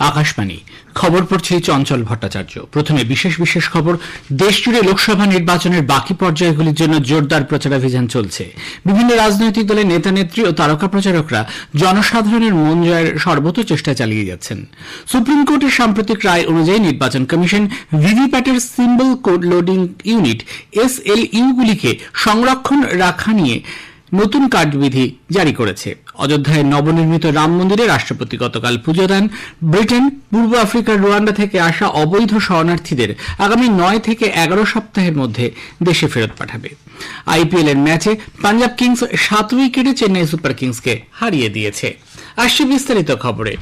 আকাশবাণী খবর পড়ছে চঞ্চল ভট্টাচার্য। প্রথমে বিশেষ খবর। দেশজুড়ে লোকসভা নির্বাচনের বাকি পর্যায়গুলির জন্য জোরদার প্রচারাভিযান চলছে। বিভিন্ন রাজনৈতিক দলের নেতা নেত্রী ও তারকা প্রচারকরা জনসাধারণের মন জয়ের সর্বোচ্চ চেষ্টা চালিয়ে যাচ্ছেন। সুপ্রিম কোর্টের সাম্প্রতিক রায় অনুযায়ী নির্বাচন কমিশন ভিভিপ্যাটের symbol code loading unit SLU গুলিকে সংরক্ষণ রাখা নিয়ে নতুন কার্যবিধি জারি করেছে। অযোধ্যায় নবনির্মিত রাম মন্দিরে রাষ্ট্রপতি গতকাল পুজো দেন। ব্রিটেন, পূর্ব আফ্রিকার রুয়ান্ডা থেকে আসা অবৈধ শরণার্থীদের আগামী 9 থেকে 11 সপ্তাহের মধ্যে দেশে ফেরত পাঠাবে। IPL এর ম্যাচে পাঞ্জাব কিংস 7 উইকেটে চেন্নাই সুপার কিংসকে হারিয়ে দিয়েছে। আসছে বিস্তারিত খবরে।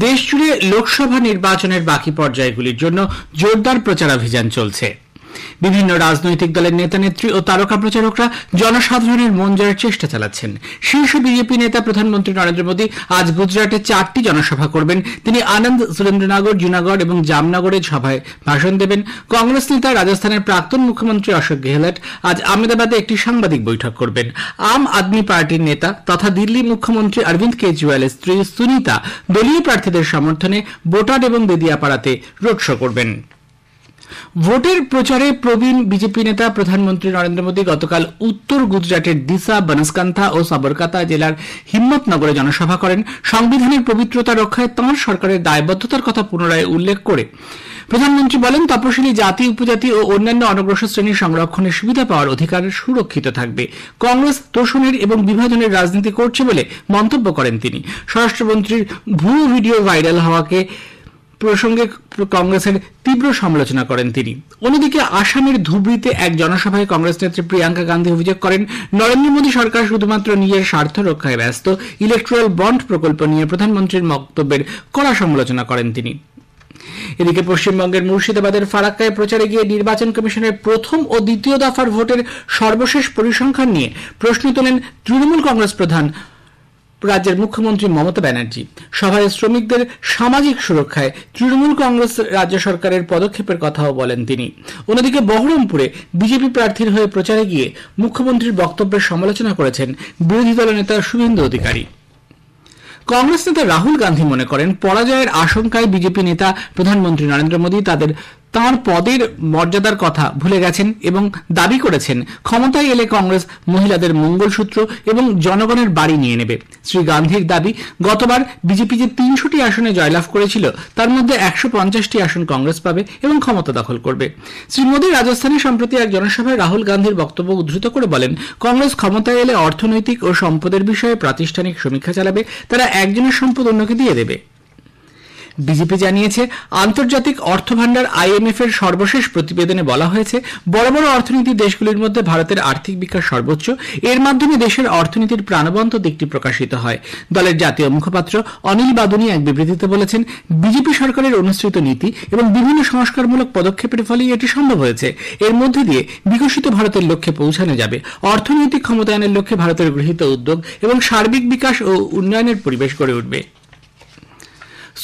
দেশজুড়ে লোকসভা নির্বাচনের বাকি পর্যায়গুলির জন্য জোরদার প্রচারাভিযান চলছে। বিভিন্ন রাজনৈতিক দলের নেতা নেত্রী ও তারকা প্রচারকরা জনসাধারণের মন জয়ের চেষ্টা চালাচ্ছেন। শীর্ষ বিজেপি নেতা প্রধানমন্ত্রী নরেন্দ্র মোদী আজ গুজরাটে 4টি জনসভা করবেন। তিনি আনন্দ, সুরেন্দ্রনগর, জুনাগড় এবং জামনগরে সভায় ভাষণ দেবেন। কংগ্রেস নেতা রাজস্থানের প্রাক্তন মুখ্যমন্ত্রী অশোক গেহলট আজ আহমেদাবাদে একটি সাংবাদিক বৈঠক করবেন। আম আদমি পার্টির নেতা তথা দিল্লি মুখ্যমন্ত্রী অরবিন্দ কেজরিওয়ালের স্ত্রী সুনিতা দলীয় প্রার্থীদের সমর্থনে বোটাড এবং বেদিয়াপাড়াতে রোড শো করবেন। ভোটের প্রচারে প্রবীণ বিজেপি নেতা প্রধানমন্ত্রী নরেন্দ্র মোদী গতকাল উত্তর গুজরাটের দিসা, বনসকান্থা ও সাবরকাতা জেলার হিম্মতনগরে জনসভা করেন। সংবিধানের পবিত্রতা রক্ষায় তাঁর সরকারের দায়বদ্ধতার কথা পুনরায় উল্লেখ করে প্রধানমন্ত্রী বলেন, তপশিলি জাতি, উপজাতি ও অন্যান্য অনগ্রসর শ্রেণীর সংরক্ষণের সুবিধা পাওয়ার অধিকার সুরক্ষিত থাকবে। কংগ্রেস তোষণের এবং বিভাজনের রাজনীতি করছে বলে মন্তব্য করেন তিনি। স্বরাষ্ট্রমন্ত্রীর ভুয়ো ভিডিও ভাইরাল হওয়াকে প্রসঙ্গে কংগ্রেসের তীব্র সমালোচনা করেন তিনি। অন্যদিকে আসামের ধুবড়ীতে এক জনসভায় কংগ্রেস নেত্রী প্রিয়াঙ্কা গান্ধী অভিযোগ করেন, নরেন্দ্র মোদী সরকার শুধুমাত্র নিজের স্বার্থ রক্ষায় ব্যস্ত। ইলেকট্রাল বন্ড প্রকল্প নিয়ে প্রধানমন্ত্রীর বক্তব্যের কড়া সমালোচনা করেন তিনি। এদিকে পশ্চিমবঙ্গের মুর্শিদাবাদের ফারাক্কায় প্রচারে গিয়ে নির্বাচন কমিশনের প্রথম ও দ্বিতীয় দফার ভোটের সর্বশেষ পরিসংখ্যান নিয়ে প্রশ্ন তোলেন তৃণমূল কংগ্রেস প্রধান রাজ্যের মুখ্যমন্ত্রী মমতা ব্যানার্জি। সভায় শ্রমিকদের সামাজিক সুরক্ষায় তৃণমূল কংগ্রেস রাজ্য সরকারের পদক্ষেপের কথাও বলেন তিনি। অন্যদিকে বহরমপুরে বিজেপি প্রার্থীর হয়ে প্রচারে গিয়ে মুখ্যমন্ত্রীর বক্তব্যের সমালোচনা করেছেন বিরোধী দলনেতা শুভেন্দু অধিকারী। কংগ্রেস নেতা রাহুল গান্ধী মনে করেন, পরাজয়ের আশঙ্কায় বিজেপি নেতা প্রধানমন্ত্রী নরেন্দ্র মোদী তাঁর পদের মর্যাদার কথা ভুলে গেছেন এবং দাবি করেছেন ক্ষমতায় এলে কংগ্রেস মহিলাদের মঙ্গলসূত্র এবং জনগণের বাড়ি নিয়ে নেবে। শ্রী গান্ধীর দাবি, গতবার বিজেপি যে 300টি আসনে জয়লাভ করেছিল তার মধ্যে 150টি আসন কংগ্রেস পাবে এবং ক্ষমতা দখল করবে। শ্রী মোদী রাজস্থানে সম্প্রতি এক জনসভায় রাহুল গান্ধীর বক্তব্য উদ্ধৃত করে বলেন, কংগ্রেস ক্ষমতায় এলে অর্থনৈতিক ও সম্পদের বিষয়ে প্রাতিষ্ঠানিক সমীক্ষা চালাবে। তারা একজনের সম্পদ অন্যকে দিয়ে দেবে। বিজেপি জানিয়েছে, আন্তর্জাতিক অর্থভান্ডার IMF এর সর্বশেষ প্রতিবেদনে বলা হয়েছে, বড় বড় অর্থনীতির দেশগুলির মধ্যে ভারতের আর্থিক বিকাশ সর্বোচ্চ। এর মাধ্যমে দেশের অর্থনীতির প্রাণবন্ত দিকটি প্রকাশিত হয়। দলের জাতীয় মুখপাত্র অনিল বাদুনি এক বিবৃতিতে বলেছেন, বিজেপি সরকারের অনুসৃত নীতি এবং বিভিন্ন সংস্কারমূলক পদক্ষেপের ফলেই এটি সম্ভব হয়েছে। এর মধ্যে দিয়ে বিকশিত ভারতের লক্ষ্যে পৌঁছানো যাবে। অর্থনৈতিক ক্ষমতায়নের লক্ষ্যে ভারতের গৃহীত উদ্যোগ এবং সার্বিক বিকাশ ও উন্নয়নের পরিবেশ গড়ে উঠবে।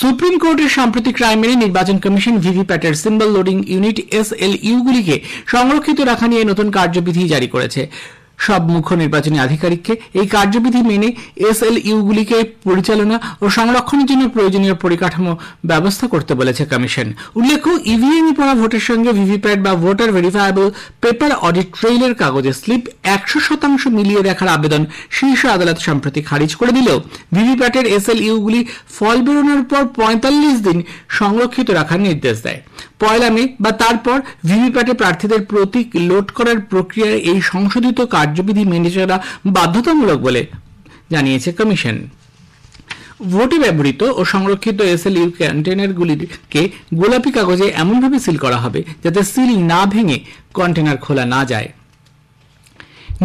সুপ্রিম কোর্টের সাম্প্রতিক রায় মেনে নির্বাচন কমিশন ভিভিপ্যাটের সিম্বল লোডিং ইউনিট SLU গুলিকে সংরক্ষিত রাখা নিয়ে নতুন কার্যবিধি জারি করেছে। সব মুখ্য নির্বাচনী আধিকারিককে এই কার্যবিধি মেনে SLU গুলিকে পরিচালনা ও সংরক্ষণের জন্য প্রয়োজনীয় পরিকাঠামো ব্যবস্থা করতে বলেছে কমিশন। উল্লেখ্য, EVM পড়া ভোটের সঙ্গে ভিভিপ্যাট বা ভোটার ভেরিফায়েবল পেপার অডিট ট্রেইলের কাগজের স্লিপ 100% মিলিয়ে দেখার আবেদন শীর্ষ আদালত সম্প্রতি খারিজ করে দিলেও ভিভিপ্যাটের SLU গুলি ফল বেরোনোর পর 45 দিন সংরক্ষিত রাখার নির্দেশ দেয়। 1 মে বা তারপর ভিভিপ্যাটে প্রার্থীদের প্রতীক লোড করার প্রক্রিয়ার এই সংশোধিত কার্যবিধি মেনে চলা বাধ্যতামূলক বলে জানিয়েছে কমিশন। ভোটে ব্যবহৃত ও সংরক্ষিত SLU কন্টেনারগুলিকে গোলাপি কাগজে এমনভাবে সিল করা হবে যাতে সিল না ভেঙে কন্টেনার খোলা না যায়।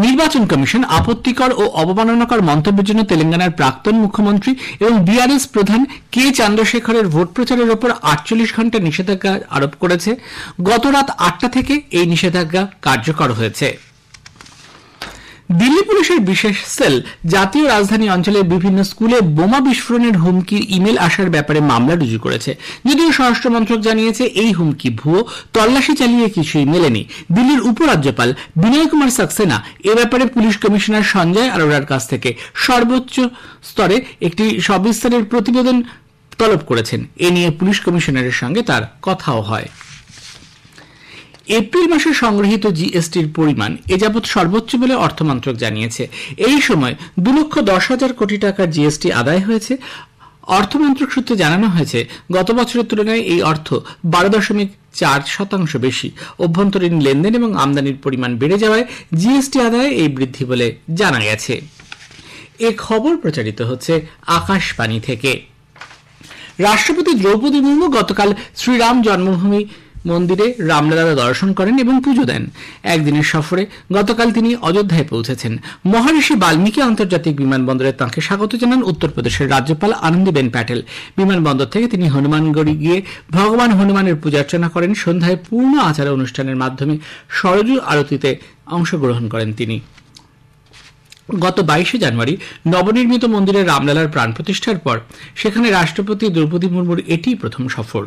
নির্বাচন কমিশন আপত্তিকর ও অবমাননাকর মন্তব্যের জন্য তেলেঙ্গানার প্রাক্তন মুখ্যমন্ত্রী এবং BRS প্রধান কে চন্দ্রশেখরের ভোট প্রচারের ওপর 48 ঘণ্টা নিষেধাজ্ঞা আরোপ করেছে। গত রাত 8টা থেকে এই নিষেধাজ্ঞা কার্যকর হয়েছে। দিল্লি পুলিশের বিশেষ সেল জাতীয় রাজধানী অঞ্চলের বিভিন্ন স্কুলে বোমা বিস্ফোরণের হুমকির ইমেল আসার ব্যাপারে মামলা রুজু করেছে। যদিও স্বরাষ্ট্র মন্ত্রক জানিয়েছে এই হুমকি ভুয়ো, তল্লাশি চালিয়ে কিছুই মেলেনি। দিল্লির উপরাজ্যপাল বিনয় কুমার সাক্সেনা এ ব্যাপারে পুলিশ কমিশনার সঞ্জয় আরোরার কাছ থেকে সর্বোচ্চ স্তরে একটি সবিস্তারের প্রতিবেদন তলব করেছেন। এ নিয়ে পুলিশ কমিশনারের সঙ্গে তার কথাও হয়। এপ্রিল মাসে সংগৃহীত জিএসটির পরিমাণ এ যাবৎ সর্বোচ্চ বলে অর্থমন্ত্রক জানিয়েছে। এই সময় 2,10,00,000 কোটি টাকার জিএসটি আদায় হয়েছে। অর্থমন্ত্রক সূত্রে জানানো হয়েছে, গত বছরের তুলনায় এই অর্থ 12.4% বেশি। অভ্যন্তরীণ লেনদেন এবং আমদানির পরিমাণ বেড়ে যাওয়ায় জিএসটি আদায়ে এই বৃদ্ধি বলে জানা গেছে। এ খবর প্রচারিত হচ্ছে আকাশবাণী থেকে। রাষ্ট্রপতি দ্রৌপদী মুর্মু গতকাল শ্রীরাম জন্মভূমি মন্দিরে রামলালা দর্শন করেন এবং পুজো দেন। একদিনের সফরে গতকাল তিনি অযোধ্যায় পৌঁছেছেন। মহর্ষি বাল্মীকি আন্তর্জাতিক বিমানবন্দরে তাঁকে স্বাগত জানান উত্তরপ্রদেশের রাজ্যপাল আনন্দীবেন প্যাটেল। বিমানবন্দর থেকে তিনি হনুমানগড়ি গিয়ে ভগবান হনুমানের পূজার্চনা করেন। সন্ধ্যায় পূর্ণ আচার অনুষ্ঠানের মাধ্যমে সরজু আরতিতে অংশগ্রহণ করেন তিনি। গত 22শে জানুয়ারি নবনির্মিত মন্দিরে রামলালার প্রাণ প্রতিষ্ঠার পর সেখানে রাষ্ট্রপতি দ্রৌপদী মুর্মুর এটিই প্রথম সফর।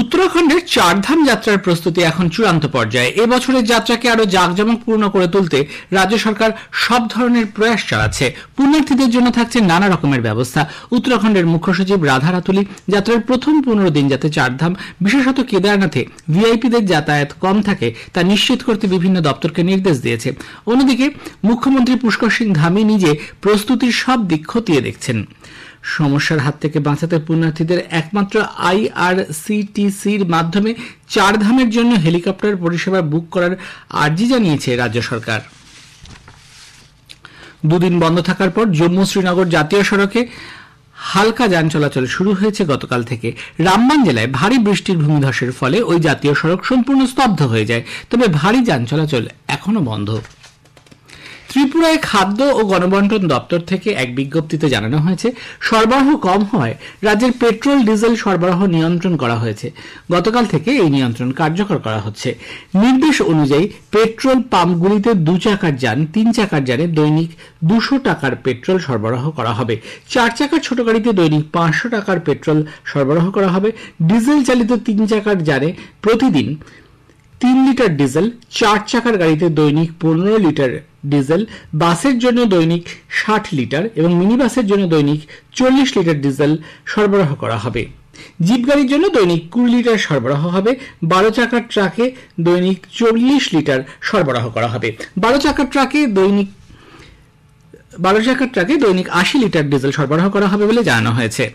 উত্তরাখণ্ডের চারধাম যাত্রার প্রস্তুতি এখন চূড়ান্ত পর্যায়ে। এবছরের যাত্রাকে আরো জাঁকজমকপূর্ণ করে তুলতে রাজ্য সরকার সব ধরনের প্রয়াস চালাচ্ছে। পুণ্যার্থীদের জন্য থাকছে নানা রকমের ব্যবস্থা। উত্তরাখণ্ডের মুখ্য সচিব রাধা রাতুলি যাত্রার প্রথম 15 দিন যাতে চারধাম, বিশেষত কেদারনাথে ভিআইপিদের যাতায়াত কম থাকে তা নিশ্চিত করতে বিভিন্ন দপ্তরকে নির্দেশ দিয়েছে। অন্যদিকে মুখ্যমন্ত্রী পুষ্কর সিং ধামি নিজে প্রস্তুতির সব দিক খতিয়ে দেখছেন। সমস্যার হাত থেকে বাঁচাতে পুণ্যার্থীদের একমাত্র আইআরসিটিসির মাধ্যমে চারধামের জন্য হেলিকপ্টার পরিষেবা বুক করার আর্জি জানিয়েছে রাজ্য সরকার। দুদিন বন্ধ থাকার পর জম্মু শ্রীনগর জাতীয় সড়কে হালকা যান চলাচল শুরু হয়েছে গতকাল থেকে। রামবান জেলায় ভারী বৃষ্টির ভূমিধসের ফলে ওই জাতীয় সড়ক সম্পূর্ণ স্তব্ধ হয়ে যায়, তবে ভারী যান চলাচল এখনো বন্ধ। ত্রিপুরায় খাদ্য ও গণবন্টন দপ্তর থেকে এক বিজ্ঞপ্তিতে জানানো হয়েছে, সরবরাহ কম হওয়ায় রাজ্যের পেট্রোল ডিজেল সরবরাহ নিয়ন্ত্রণ করা হয়েছে। গতকাল থেকে এই নিয়ন্ত্রণ কার্যকর করা হচ্ছে। নির্দেশ অনুযায়ী পেট্রোল পাম্পগুলিতে 2 চাকার যান, 3 চাকার যানে দৈনিক 200 টাকার পেট্রোল সরবরাহ করা হবে। 4 চাকার ছোট গাড়িতে দৈনিক 500 টাকার পেট্রোল সরবরাহ করা হবে। ডিজেল চালিত 3 চাকার যানে প্রতিদিন 3 লিটার ডিজেল, 4 চাকার গাড়িতে দৈনিক 15 লিটার ডিজেল, বাসের জন্য দৈনিক 60 লিটার এবং মিনি বাসের জন্য দৈনিক 40 লিটার ডিজেল সরবরাহ করা হবে। জিপ গাড়ির জন্য দৈনিক 20 লিটার সরবরাহ হবে। 12 চাকার ট্রাকে দৈনিক 40 লিটার সরবরাহ করা হবে। 12 চাকার ট্রাকে দৈনিক 80 লিটার ডিজেল সরবরাহ করা হবে বলে জানানো হয়েছে।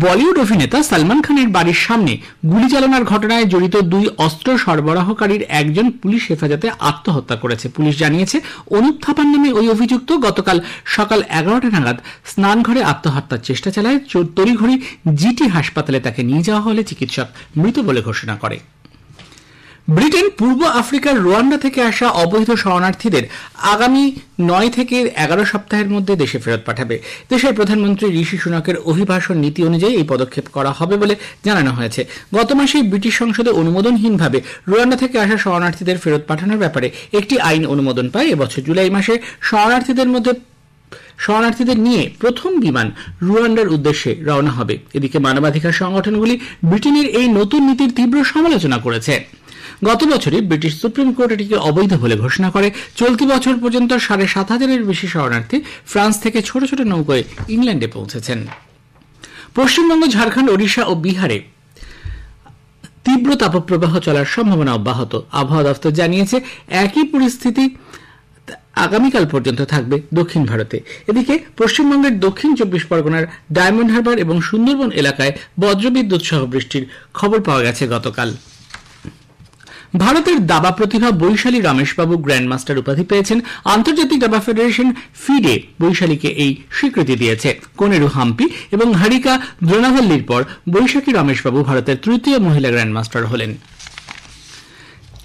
বলিউড অভিনেতা সালমান খানের বাড়ির সামনে গুলি চালানোর ঘটনায় জড়িত 2 অস্ত্র সরবরাহকারীর একজন পুলিশ হেফাজতে আত্মহত্যা করেছে। পুলিশ জানিয়েছে, অনুপ থাপার নামে ওই অভিযুক্ত গতকাল সকাল 11টা নাগাদ স্নানঘরে আত্মহত্যার চেষ্টা চালায়। তড়িঘড়ি জিটি হাসপাতালে তাকে নিয়ে যাওয়া হলে চিকিৎসক মৃত বলে ঘোষণা করে। ব্রিটেন পূর্ব আফ্রিকার রোয়ান্ডা থেকে আসা অবৈধ শরণার্থীদের আগামী 9 থেকে 11 সপ্তাহের মধ্যে দেশে ফেরত পাঠাবে। দেশের প্রধানমন্ত্রী ঋষি সুনাকের অভিবাসন নীতি অনুযায়ী এই পদক্ষেপ করা হবে বলে জানানো হয়েছে। গত মাসেই ব্রিটিশ সংসদে অনুমোদনহীনভাবে রোয়ান্ডা থেকে আসা শরণার্থীদের ফেরত পাঠানোর ব্যাপারে একটি আইন অনুমোদন পায়। এবছর জুলাই মাসে শরণার্থীদের নিয়ে প্রথম বিমান রুয়ান্ডার উদ্দেশ্যে রওনা হবে। এদিকে মানবাধিকার সংগঠনগুলি ব্রিটেনের এই নতুন নীতির তীব্র সমালোচনা করেছে। গত বছরই ব্রিটিশ সুপ্রিম কোর্ট এটিকে অবৈধ বলে ঘোষণা করে। চলতি বছর পর্যন্ত 7,500-এর বেশি শরণার্থী ফ্রান্স থেকে ছোট ছোট নৌকায় ইংল্যান্ডে পৌঁছেছেন। পশ্চিমবঙ্গ, ঝাড়খণ্ড, ওড়িশা ও বিহারে তীব্র তাপপ্রবাহ চলার সম্ভাবনা অব্যাহত। আবহাওয়া দপ্তর জানিয়েছে, একই পরিস্থিতি আগামীকাল পর্যন্ত থাকবে দক্ষিণ ভারতে। এদিকে পশ্চিমবঙ্গের দক্ষিণ 24 পরগনার ডায়মন্ড হারবার এবং সুন্দরবন এলাকায় বজ্রবিদ্যুৎ সহ বৃষ্টির খবর পাওয়া গেছে গতকাল। ভারতের দাবা প্রতিভা বৈশালী রমেশবাবু গ্র্যান্ডমাস্টার উপাধি পেয়েছেন। আন্তর্জাতিক দাবা ফেডারেশন ফিডে বৈশালীকে এই স্বীকৃতি দিয়েছে। কোনেরু হাম্পি এবং হারিকা দ্রোনাভাল্লির পর বৈশাখী রমেশবাবু ভারতের 3য় মহিলা গ্র্যান্ডমাস্টার হলেন।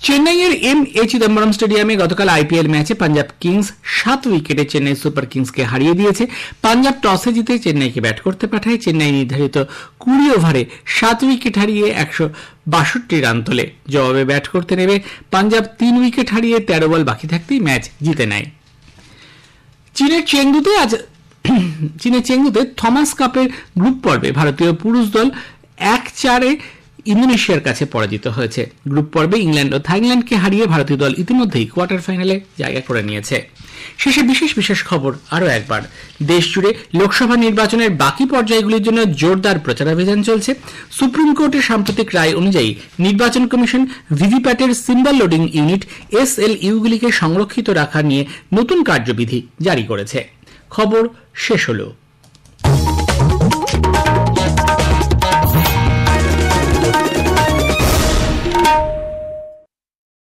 চেন্নাইয়ের এম.এ. চিদম্বরম স্টেডিয়ামে গতকাল আইপিএল ম্যাচে পাঞ্জাব কিংস 7 উইকেটে চেন্নাই সুপার কিংসকে হারিয়ে দিয়েছে। পাঞ্জাব টসে জিতে চেন্নাইকে ব্যাট করতে পাঠায়। চেন্নাই নির্ধারিত 20 ওভারে 7 উইকেট হারিয়ে 162 রান তোলে। জবাবে ব্যাট করতে নেমে পাঞ্জাব 3 উইকেট হারিয়ে 13 বল বাকি থাকতেই ম্যাচ জিতে নেয়। চীনের চেংদুতে থমাস কাপের গ্রুপ পর্বে ভারতীয় পুরুষ দল 1-4 ইন্দোনেশিয়ার কাছে পরাজিত হয়েছে। গ্রুপ পর্বে ইংল্যান্ড ও থাইল্যান্ডকে হারিয়ে ভারতীয় দল ইতিমধ্যেই কোয়ার্টার ফাইনালে জায়গা করে নিয়েছে। শেষে বিশেষ বিশেষ খবর আরও একবার। দেশ জুড়ে লোকসভা নির্বাচনের বাকি পর্যায়গুলির জন্য জোরদার প্রচারাভিযান চলছে। সুপ্রিম কোর্টের সাম্প্রতিক রায় অনুযায়ী নির্বাচন কমিশন ভিভিপ্যাটের সিম্বল লোডিং ইউনিট SLU গুলিকে সংরক্ষিত রাখা নিয়ে নতুন কার্যবিধি জারি করেছে। খবর শেষ হলো।